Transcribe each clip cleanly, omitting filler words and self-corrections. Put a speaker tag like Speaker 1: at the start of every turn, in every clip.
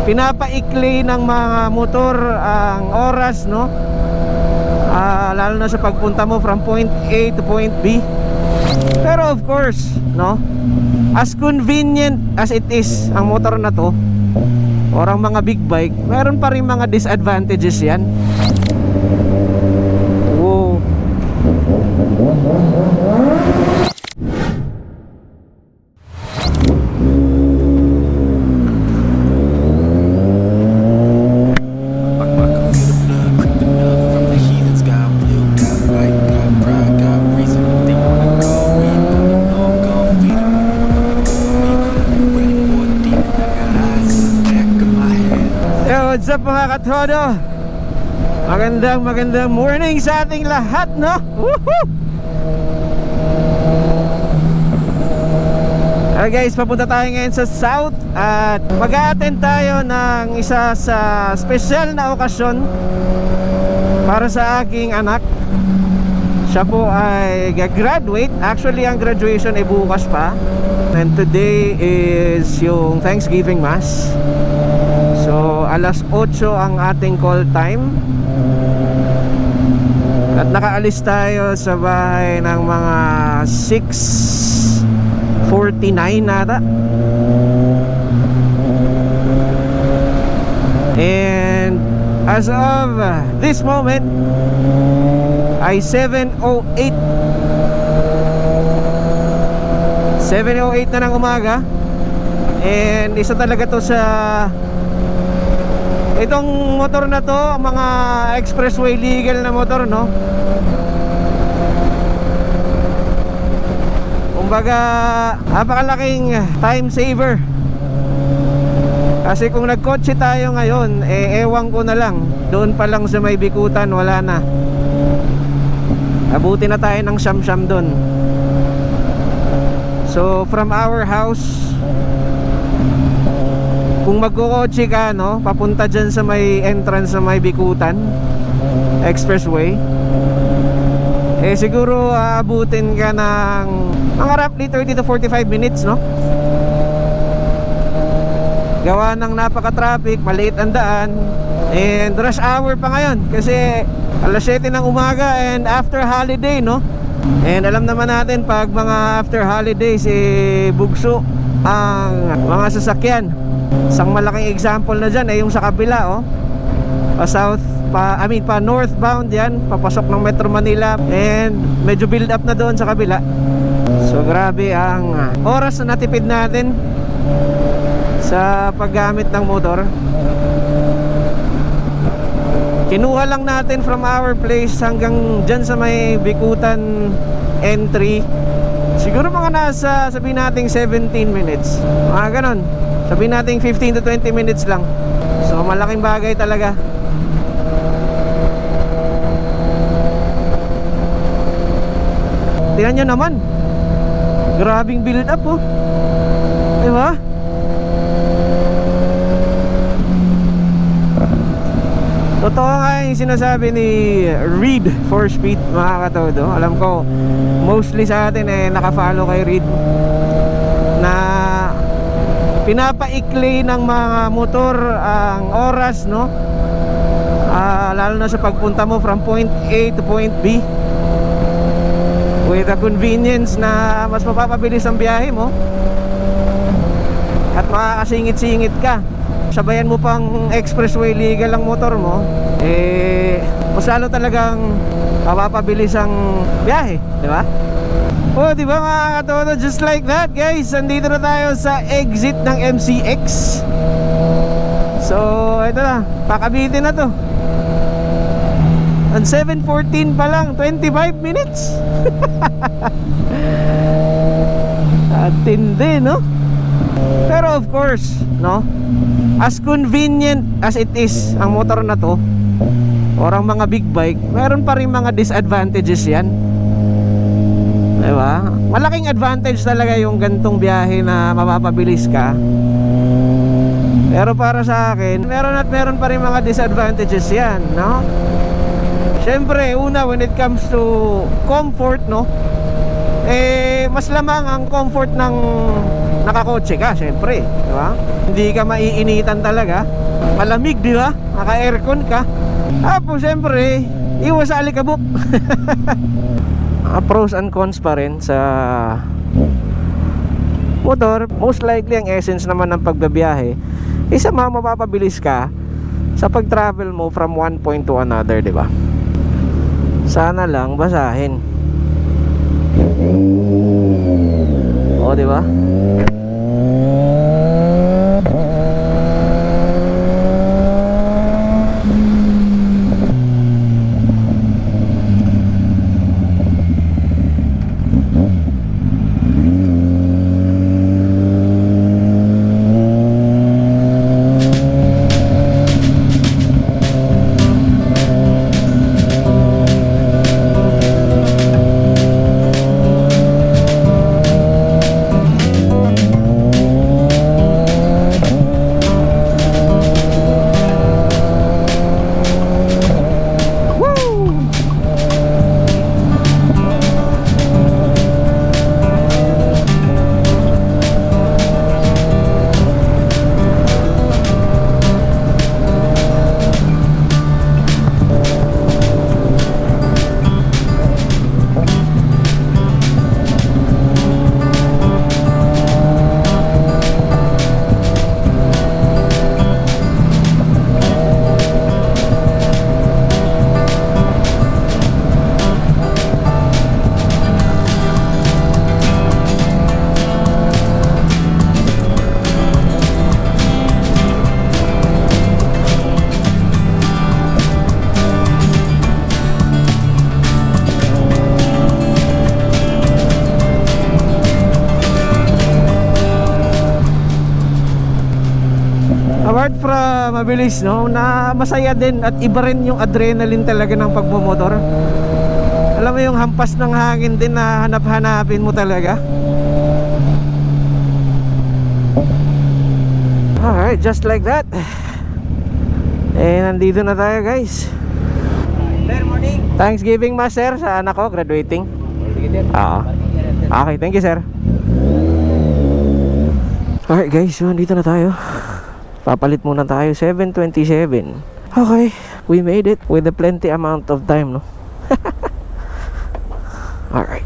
Speaker 1: pinapaikli ng mga motor ang oras, no? Lalo na sa pagpunta mo from point A to point B. Pero of course, no, as convenient as it is ang motor na to or ang mga big bike, meron pa rin mga disadvantages yan. Wow. What's up mga katodo? Magandang morning sa ating lahat, no? Woohoo! Alright guys, papunta tayo ngayon sa South at mag-a-attend tayo ng isa sa special na okasyon para sa aking anak. Siya po ay gagraduate. Actually, ang graduation ay bukas pa. And today is yung Thanksgiving Mass. So, alas 8 ang ating call time. At nakaalis tayo sa bahay ng mga 6:49 nata. And as of this moment ay 7:08 na ng umaga. And isa talaga to sa itong motor na to, mga expressway legal na motor, no? Kumbaga, napakalaking time saver. Kasi kung nagkotse tayo ngayon, ewan ko na lang, doon pa lang sa may Bikutan, wala na. Abuti na tayo ng siyam-siyam doon. So, from our house, kung magkukotse ka, no, papunta dyan sa may entrance sa may Bikutan Expressway, siguro aabutin ka ng mga roughly 30 to 45 minutes, no? Gawa ng napaka-traffic, maliit ang daan, and rush hour pa ngayon kasi alas 7 ng umaga and after holiday, no? And alam naman natin pag mga after holidays, bugso ang mga sasakyan. Isang malaking example na dyan yung sa kabila, oh, pa northbound yan, papasok ng Metro Manila, and medyo build up na doon sa kabila. So grabe ang oras na natipid natin sa paggamit ng motor. Kinuha lang natin from our place hanggang dyan sa may Bikutan entry. Siguro mga nasa, sabihin natin 17 minutes, mga ganon. Sabihin natin 15 to 20 minutes lang. So malaking bagay talaga. Tingnan nyo naman, grabing build up, oh. Diba? Totoo nga yung sinasabi ni Reed for Speed, mga katodo. Alam ko mostly sa atin nakafollow kay Reed, na pinapaikli ng mga motor ang oras, no? Lalo na sa pagpunta mo from point A to point B, with the convenience na mas mapapabilis ang biyahe mo at makakasingit-singit ka. Sabayan mo pang expressway legal ang motor mo, mas lalo talagang mapapabilis ang biyahe, di ba? Oh, di ba mga katodo, just like that guys, nandito na tayo sa exit ng MCX. So, ito na, pakabitin na to. Ang 7:14 pa lang, 25 minutes. At tindi, no? Pero of course, no, as convenient as it is ang motor na to or ang mga big bike, meron pa rin mga disadvantages yan. Diba? Malaking advantage talaga yung gantong biyahe na mapapabilis ka. Pero para sa akin, meron pa rin mga disadvantages yan, no? Siyempre, una, when it comes to comfort, no, mas lamang ang comfort ng nakakotse ka, syempre, di ba? Hindi ka maiinitan talaga. Malamig, di ba? Naka-aircon ka. Tapos syempre, iwas sa alikabok. Pros and cons pa rin sa motor. Most likely ang essence naman ng pagbabiyahe isa mapapabilis ka sa pag-travel mo from one point to another, di ba? Sana lang basahin. O, di ba? Apart from mabilis, no, na masaya din at iba rin yung adrenaline talaga ng pagmumotor. Alam mo yung hampas ng hangin din na hanap-hanapin mo talaga. Alright, just like that. Nandito na tayo, guys.
Speaker 2: Sir, morning.
Speaker 1: Thanksgiving Mass, sir, sa anak ko, graduating. Oo. Okay, thank you, sir. Alright, guys, so nandito na tayo. Papalit muna tayo, 7:27. Okay, we made it with a plenty amount of time, no? Alright.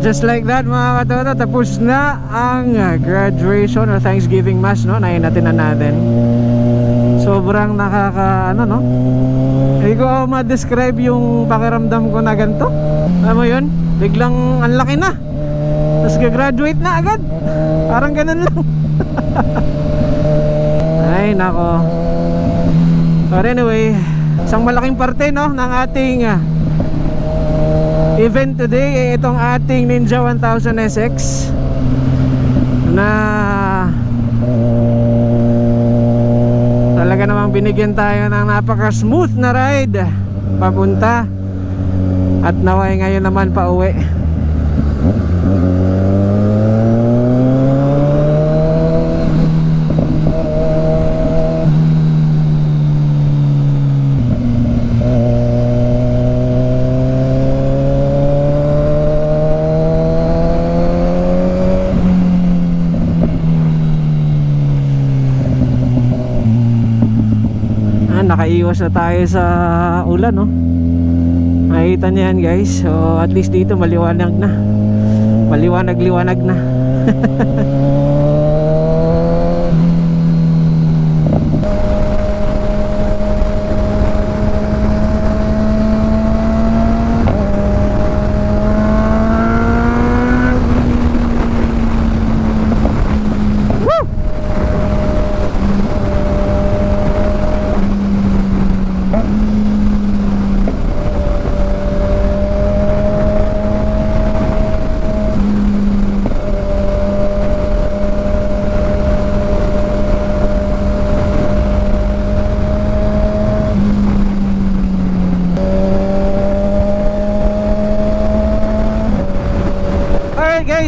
Speaker 1: Just like that, mga katoto, tapos na ang graduation or Thanksgiving Mass, no? Natin na natin. Sobrang nakaka, ano, no? Hindi ko ma-describe yung pakiramdam ko na ganito. Alam mo yun? Biglang ang laki na. Tapos gagraduate na agad. Parang ganun lang. Ay, nako. But anyway, isang malaking parte, no, ng ating event today, itong ating Ninja 1000 SX na talaga namang binigyan tayo ng napaka-smooth na ride papunta at naway ngayon naman pa uwi. Nakaiwas na tayo sa ulan, no? Makikita niyo yan, guys. So at least dito maliwanag na. Maliwanag-liwanag na.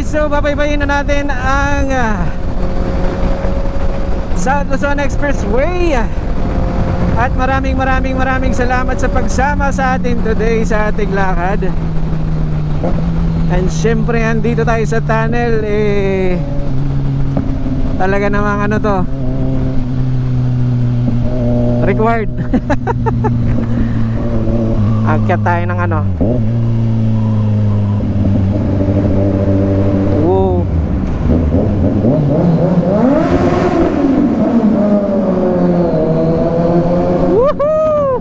Speaker 1: so babaybayin na natin ang South Luzon Expressway. At maraming salamat sa pagsama sa atin today sa ating lakad. And syempre andito tayo sa tunnel, talaga namang ano to, required. Akyat tayo ng ano. Wow. Woohoo!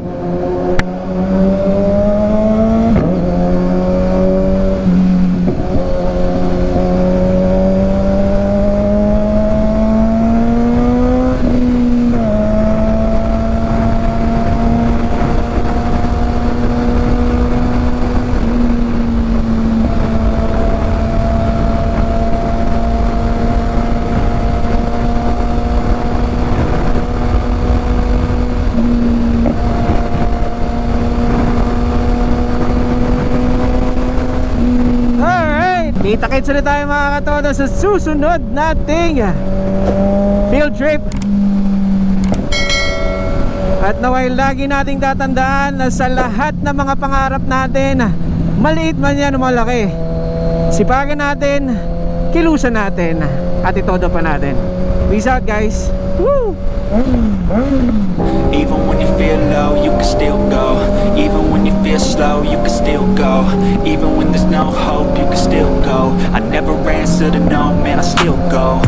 Speaker 1: Kita-kits ulit tayo mga katodo sa susunod nating field trip. At naway lagi nating tatandaan na sa lahat ng mga pangarap natin, maliit man yan o malaki, sipagan natin, kilusan natin, at itodo pa natin. Peace out guys. Woo!
Speaker 3: Even when you feel low, you can still go. Even when you feel slow, you can still go. Even when there's no hope, you can still go. I never answer to no, man, I still go.